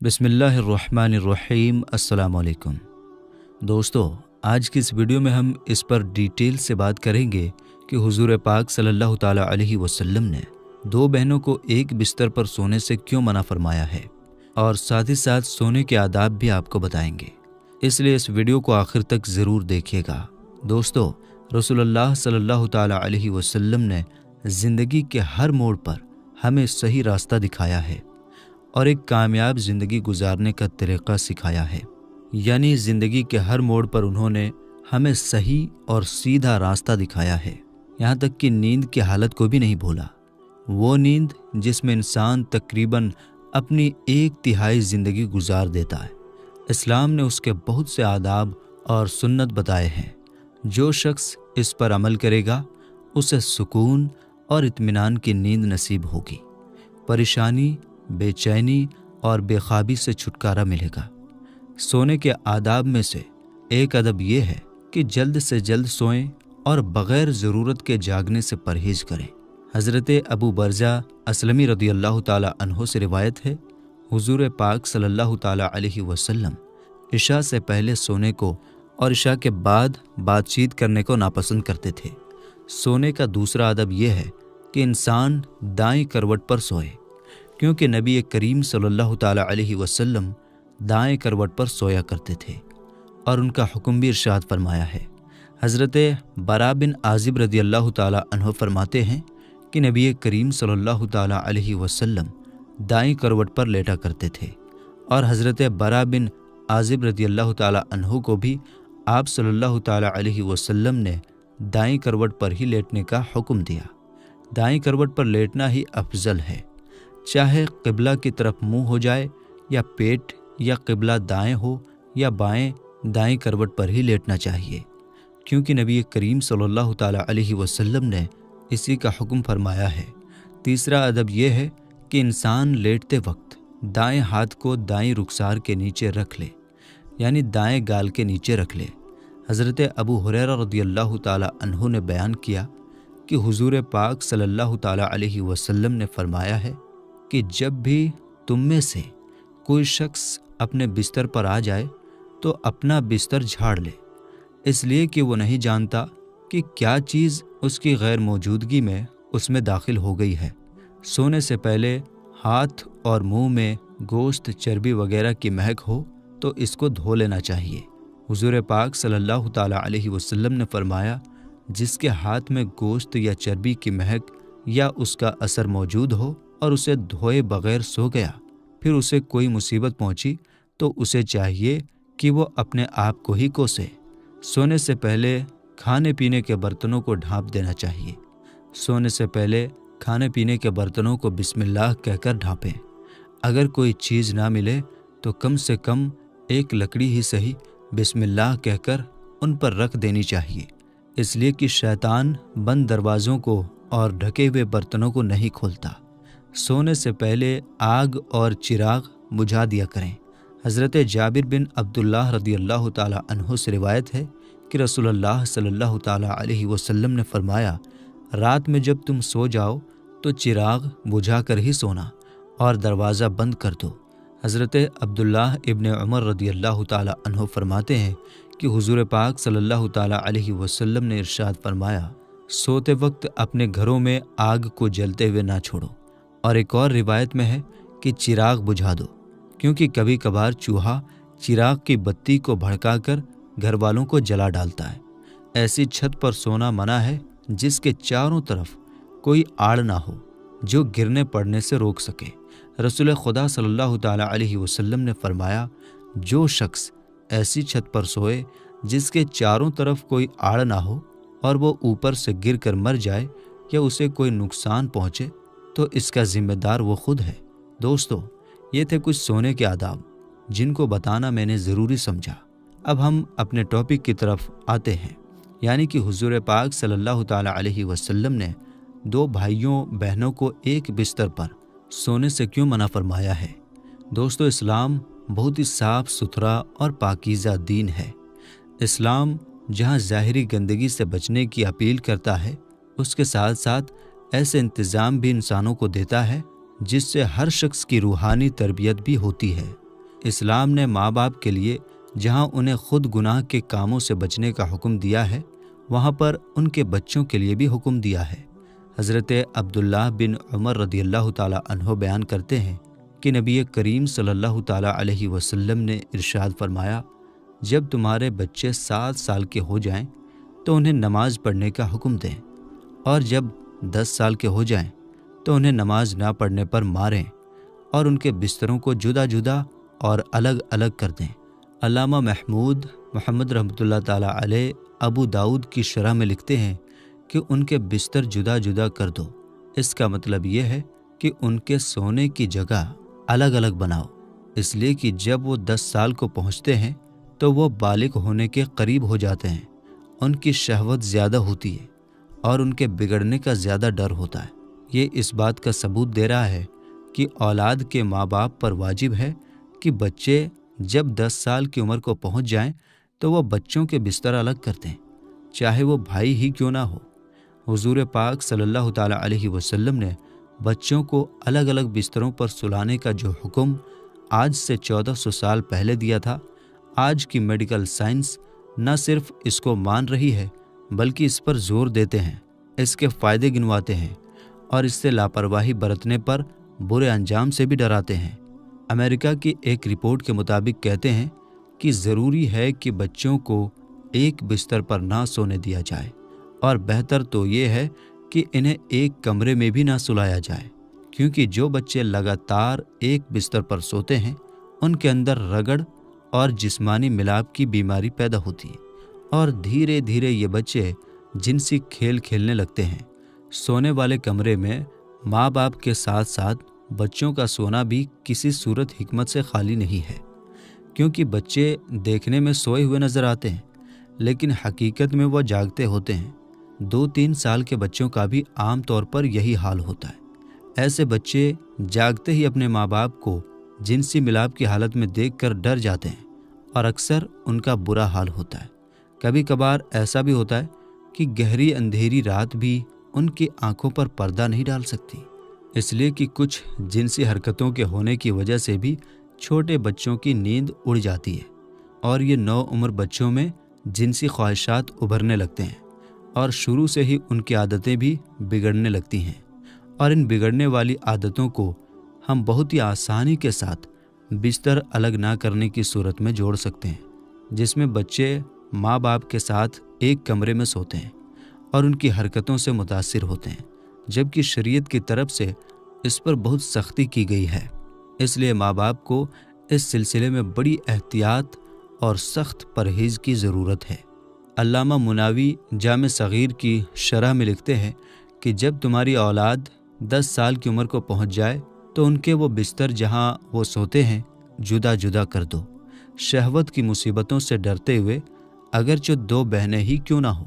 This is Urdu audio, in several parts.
بسم اللہ الرحمن الرحیم۔ السلام علیکم دوستو، آج کی اس ویڈیو میں ہم اس پر ڈیٹیل سے بات کریں گے کہ حضور پاک صلی اللہ تعالیٰ علیہ وسلم نے دو بہنوں کو ایک بستر پر سونے سے کیوں منع فرمایا ہے، اور ساتھ ہی ساتھ سونے کے آداب بھی آپ کو بتائیں گے، اس لیے اس ویڈیو کو آخر تک ضرور دیکھیے گا۔ دوستو، رسول اللہ صلی اللہ تعالیٰ علیہ وسلم نے زندگی کے ہر موڑ پر ہمیں صحیح راستہ دکھایا ہے اور ایک کامیاب زندگی گزارنے کا طریقہ سکھایا ہے، یعنی زندگی کے ہر موڑ پر انہوں نے ہمیں صحیح اور سیدھا راستہ دکھایا ہے، یہاں تک کہ نیند کی حالت کو بھی نہیں بھولا، وہ نیند جس میں انسان تقریباً اپنی 1/3 زندگی گزار دیتا ہے۔ اسلام نے اس کے بہت سے آداب اور سنت بتائے ہیں، جو شخص اس پر عمل کرے گا اسے سکون اور اطمینان کی نیند نصیب ہوگی، پریشانی، بے چینی اور بے خوابی سے چھٹکارا ملے گا۔ سونے کے آداب میں سے ایک ادب یہ ہے کہ جلد سے جلد سوئیں اور بغیر ضرورت کے جاگنے سے پرہیز کریں۔ حضرت ابو برزہ اسلمی رضی اللہ تعالیٰ عنہ سے روایت ہے، حضور پاک صلی اللہ تعالیٰ علیہ وسلم عشاء سے پہلے سونے کو اور عشاء کے بعد بات چیت کرنے کو ناپسند کرتے تھے۔ سونے کا دوسرا ادب یہ ہے کہ انسان دائیں کروٹ پر سوئے، کیونکہ نبی کریم صلی اللہ تعالیٰ علیہ وسلم دائیں کروٹ پر سویا کرتے تھے، اور ان کا حکم بھی ارشاد فرمایا ہے۔ حضرت براء بن عازب رضی اللہ تعالیٰ عنہ فرماتے ہیں کہ نبی کریم صلی اللہ تعالیٰ علیہ وسلم دائیں کروٹ پر لیٹا کرتے تھے، اور حضرت براء بن عازب رضی اللہ تعالیٰ عنہ کو بھی آپ صلی اللہ تعالیٰ علیہ وسلم نے دائیں کروٹ پر ہی لیٹنے کا حکم دیا۔ دائیں کروٹ پر لیٹنا ہی افضل ہے، چاہے قبلہ کی طرف منہ ہو جائے یا پیٹ، یا قبلہ دائیں ہو یا بائیں، دائیں کروٹ پر ہی لیٹنا چاہیے، کیونکہ نبی کریم صلی اللہ تعالیٰ علیہ وسلم نے اسی کا حکم فرمایا ہے۔ تیسرا ادب یہ ہے کہ انسان لیٹتے وقت دائیں ہاتھ کو دائیں رخسار کے نیچے رکھ لے، یعنی دائیں گال کے نیچے رکھ لے۔ حضرت ابو ہریرہ رضی اللہ تعالیٰ عنہ نے بیان کیا کہ حضور پاک صلی اللہ تعالیٰ علیہ وسلم نے فرمایا ہے کہ جب بھی تم میں سے کوئی شخص اپنے بستر پر آ جائے تو اپنا بستر جھاڑ لے، اس لیے کہ وہ نہیں جانتا کہ کیا چیز اس کی غیر موجودگی میں اس میں داخل ہو گئی ہے۔ سونے سے پہلے ہاتھ اور منہ میں گوشت، چربی وغیرہ کی مہک ہو تو اس کو دھو لینا چاہیے۔ حضور پاک صلی اللہ تعالیٰ علیہ وسلم نے فرمایا، جس کے ہاتھ میں گوشت یا چربی کی مہک یا اس کا اثر موجود ہو اور اسے دھوئے بغیر سو گیا، پھر اسے کوئی مصیبت پہنچی تو اسے چاہیے کہ وہ اپنے آپ کو ہی کوسے۔ سونے سے پہلے کھانے پینے کے برتنوں کو ڈھانپ دینا چاہیے۔ سونے سے پہلے کھانے پینے کے برتنوں کو بسم اللہ کہہ کر ڈھانپیں۔ اگر کوئی چیز نہ ملے تو کم سے کم ایک لکڑی ہی صحیح بسم اللہ کہہ کر ان پر رکھ دینی چاہیے، اس لیے کہ شیطان بند دروازوں کو اور ڈھکے ہوئے برتنوں کو نہیں کھولتا۔ سونے سے پہلے آگ اور چراغ بجھا دیا کریں۔ حضرت جابر بن عبداللہ رضی اللہ تعالیٰ عنہ سے روایت ہے کہ رسول اللہ صلی اللہ تعالیٰ علیہ وسلم نے فرمایا، رات میں جب تم سو جاؤ تو چراغ بجھا کر ہی سونا اور دروازہ بند کر دو۔ حضرت عبداللہ ابن عمر رضی اللہ تعالیٰ عنہ فرماتے ہیں کہ حضور پاک صلی اللہ تعالیٰ علیہ وسلم نے ارشاد فرمایا، سوتے وقت اپنے گھروں میں آگ کو جلتے ہوئے نہ چھوڑو۔ اور ایک اور روایت میں ہے کہ چراغ بجھا دو، کیونکہ کبھی کبھار چوہا چراغ کی بتی کو بھڑکا کر گھر والوں کو جلا ڈالتا ہے۔ ایسی چھت پر سونا منع ہے جس کے چاروں طرف کوئی آڑ نہ ہو جو گرنے پڑنے سے روک سکے۔ رسول خدا صلی اللہ تعالیٰ علیہ وسلم نے فرمایا، جو شخص ایسی چھت پر سوئے جس کے چاروں طرف کوئی آڑ نہ ہو اور وہ اوپر سے گر کر مر جائے یا اسے کوئی نقصان پہنچے تو اس کا ذمہ دار وہ خود ہے۔ دوستو، یہ تھے کچھ سونے کے آداب جن کو بتانا میں نے ضروری سمجھا۔ اب ہم اپنے ٹاپک کی طرف آتے ہیں، یعنی کہ حضور پاک صلی اللہ تعالیٰ علیہ وسلم نے دو بھائیوں بہنوں کو ایک بستر پر سونے سے کیوں منع فرمایا ہے۔ دوستو، اسلام بہت ہی صاف ستھرا اور پاکیزہ دین ہے۔ اسلام جہاں ظاہری گندگی سے بچنے کی اپیل کرتا ہے، اس کے ساتھ ساتھ ایسے انتظام بھی انسانوں کو دیتا ہے جس سے ہر شخص کی روحانی تربیت بھی ہوتی ہے۔ اسلام نے ماں باپ کے لیے جہاں انہیں خود گناہ کے کاموں سے بچنے کا حکم دیا ہے، وہاں پر ان کے بچوں کے لیے بھی حکم دیا ہے۔ حضرت عبداللہ بن عمر رضی اللہ تعالی عنہ بیان کرتے ہیں کہ نبی کریم صلی اللہ تعالی علیہ وسلم نے ارشاد فرمایا، جب تمہارے بچے 7 سال کے ہو جائیں تو انہیں نماز پڑھنے کا حکم دیں، اور جب 10 سال کے ہو جائیں تو انہیں نماز نہ پڑھنے پر ماریں اور ان کے بستروں کو جدا جدا اور الگ الگ کر دیں۔ علامہ محمود محمد رحمۃ اللہ تعالی علیہ ابو داؤد کی شرح میں لکھتے ہیں کہ ان کے بستر جدا جدا کر دو۔ اس کا مطلب یہ ہے کہ ان کے سونے کی جگہ الگ الگ بناؤ، اس لیے کہ جب وہ 10 سال کو پہنچتے ہیں تو وہ بالغ ہونے کے قریب ہو جاتے ہیں، ان کی شہوت زیادہ ہوتی ہے اور ان کے بگڑنے کا زیادہ ڈر ہوتا ہے۔ یہ اس بات کا ثبوت دے رہا ہے کہ اولاد کے ماں باپ پر واجب ہے کہ بچے جب 10 سال کی عمر کو پہنچ جائیں تو وہ بچوں کے بستر الگ کر دیں، چاہے وہ بھائی ہی کیوں نہ ہو۔ حضور پاک صلی اللہ تعالی علیہ وسلم نے بچوں کو الگ الگ بستروں پر سلانے کا جو حکم آج سے 1400 سال پہلے دیا تھا، آج کی میڈیکل سائنس نہ صرف اس کو مان رہی ہے بلکہ اس پر زور دیتے ہیں، اس کے فائدے گنواتے ہیں اور اس سے لاپرواہی برتنے پر برے انجام سے بھی ڈراتے ہیں۔ امریکہ کی ایک رپورٹ کے مطابق کہتے ہیں کہ ضروری ہے کہ بچوں کو ایک بستر پر نہ سونے دیا جائے، اور بہتر تو یہ ہے کہ انہیں ایک کمرے میں بھی نہ سلایا جائے، کیونکہ جو بچے لگاتار ایک بستر پر سوتے ہیں ان کے اندر رگڑ اور جسمانی ملاپ کی بیماری پیدا ہوتی ہے، اور دھیرے دھیرے یہ بچے جنسی کھیل کھیلنے لگتے ہیں۔ سونے والے کمرے میں ماں باپ کے ساتھ ساتھ بچوں کا سونا بھی کسی صورت حکمت سے خالی نہیں ہے، کیونکہ بچے دیکھنے میں سوئے ہوئے نظر آتے ہیں لیکن حقیقت میں وہ جاگتے ہوتے ہیں۔ 2-3 سال کے بچوں کا بھی عام طور پر یہی حال ہوتا ہے۔ ایسے بچے جاگتے ہی اپنے ماں باپ کو جنسی ملاپ کی حالت میں دیکھ کر ڈر جاتے ہیں اور اکثر ان کا برا حال ہوتا ہے۔ کبھی کبھار ایسا بھی ہوتا ہے کہ گہری اندھیری رات بھی ان کی آنکھوں پر پردہ نہیں ڈال سکتی، اس لیے کہ کچھ جنسی حرکتوں کے ہونے کی وجہ سے بھی چھوٹے بچوں کی نیند اڑ جاتی ہے، اور یہ نوعمر بچوں میں جنسی خواہشات ابھرنے لگتے ہیں اور شروع سے ہی ان کی عادتیں بھی بگڑنے لگتی ہیں، اور ان بگڑنے والی عادتوں کو ہم بہت ہی آسانی کے ساتھ بستر الگ نہ کرنے کی صورت میں جوڑ سکتے ہیں، جس میں بچے ماں باپ کے ساتھ ایک کمرے میں سوتے ہیں اور ان کی حرکتوں سے متاثر ہوتے ہیں، جبکہ شریعت کی طرف سے اس پر بہت سختی کی گئی ہے۔ اس لیے ماں باپ کو اس سلسلے میں بڑی احتیاط اور سخت پرہیز کی ضرورت ہے۔ علامہ مناوی جامع صغیر کی شرح میں لکھتے ہیں کہ جب تمہاری اولاد 10 سال کی عمر کو پہنچ جائے تو ان کے وہ بستر جہاں وہ سوتے ہیں جدا جدا کر دو، شہوت کی مصیبتوں سے ڈرتے ہوئے، اگرچہ 2 بہنیں ہی کیوں نہ ہو۔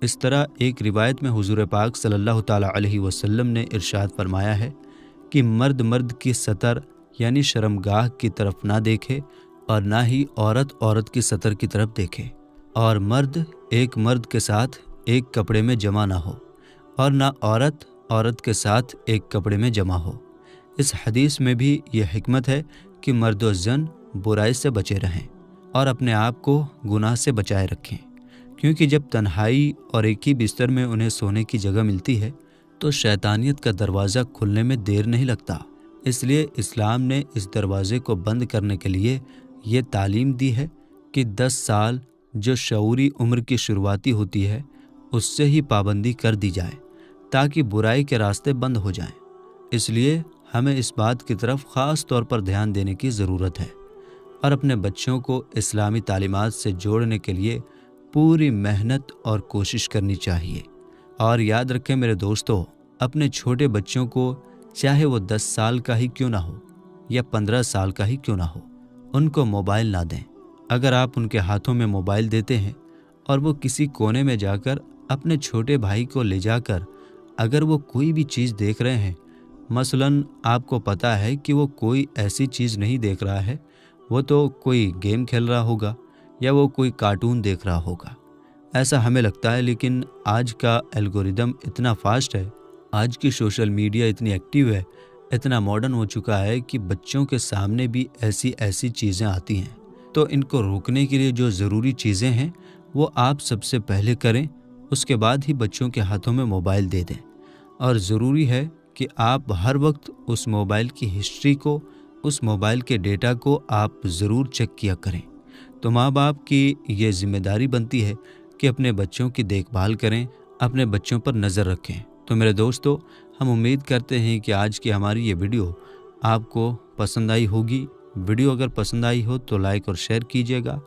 اس طرح ایک روایت میں حضور پاک صلی اللہ تعالی علیہ وسلم نے ارشاد فرمایا ہے کہ مرد مرد کی سطر یعنی شرمگاہ کی طرف نہ دیکھے، اور نہ ہی عورت عورت کی سطر کی طرف دیکھے، اور مرد ایک مرد کے ساتھ ایک کپڑے میں جمع نہ ہو، اور نہ عورت عورت کے ساتھ ایک کپڑے میں جمع ہو۔ اس حدیث میں بھی یہ حکمت ہے کہ مرد و زن برائی سے بچے رہیں اور اپنے آپ کو گناہ سے بچائے رکھیں، کیونکہ جب تنہائی اور ایک ہی بستر میں انہیں سونے کی جگہ ملتی ہے تو شیطانیت کا دروازہ کھلنے میں دیر نہیں لگتا۔ اس لیے اسلام نے اس دروازے کو بند کرنے کے لیے یہ تعلیم دی ہے کہ 10 سال جو شعوری عمر کی شروعاتی ہوتی ہے اس سے ہی پابندی کر دی جائے تاکہ برائی کے راستے بند ہو جائیں۔ اس لیے ہمیں اس بات کی طرف خاص طور پر دھیان دینے کی ضرورت ہے اور اپنے بچوں کو اسلامی تعلیمات سے جوڑنے کے لیے پوری محنت اور کوشش کرنی چاہیے۔ اور یاد رکھیں میرے دوستو، اپنے چھوٹے بچوں کو چاہے وہ 10 سال کا ہی کیوں نہ ہو یا 15 سال کا ہی کیوں نہ ہو، ان کو موبائل نہ دیں۔ اگر آپ ان کے ہاتھوں میں موبائل دیتے ہیں اور وہ کسی کونے میں جا کر اپنے چھوٹے بھائی کو لے جا کر اگر وہ کوئی بھی چیز دیکھ رہے ہیں، مثلاً آپ کو پتہ ہے کہ وہ کوئی ایسی چیز نہیں دیکھ رہا ہے، وہ تو کوئی گیم کھیل رہا ہوگا یا وہ کوئی کارٹون دیکھ رہا ہوگا، ایسا ہمیں لگتا ہے، لیکن آج کا الگوریدم اتنا فاسٹ ہے، آج کی سوشل میڈیا اتنی ایکٹیو ہے اتنا ماڈرن ہو چکا ہے کہ بچوں کے سامنے بھی ایسی ایسی چیزیں آتی ہیں، تو ان کو روکنے کے لیے جو ضروری چیزیں ہیں وہ آپ سب سے پہلے کریں، اس کے بعد ہی بچوں کے ہاتھوں میں موبائل دے دیں۔ اور ضروری ہے کہ آپ ہر وقت اس موبائل کی ہسٹری کو، اس موبائل کے ڈیٹا کو آپ ضرور چیک کیا کریں۔ تو ماں باپ کی یہ ذمہ داری بنتی ہے کہ اپنے بچوں کی دیکھ بھال کریں، اپنے بچوں پر نظر رکھیں۔ تو میرے دوستو، ہم امید کرتے ہیں کہ آج کی ہماری یہ ویڈیو آپ کو پسند آئی ہوگی۔ ویڈیو اگر پسند آئی ہو تو لائک اور شیئر کیجیے گا،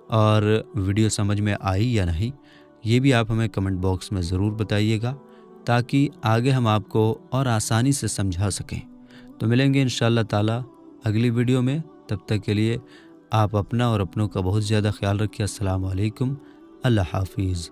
اور ویڈیو سمجھ میں آئی یا نہیں یہ بھی آپ ہمیں کمنٹ باکس میں ضرور بتائیے گا، تاکہ آگے ہم آپ کو اور آسانی سے سمجھا سکیں۔ تو ملیں گے انشاءاللہ تعالی اگلی ویڈیو میں، تب تک کے لیے آپ اپنا اور اپنوں کا بہت زیادہ خیال رکھیے۔ السلام علیکم، اللہ حافظ۔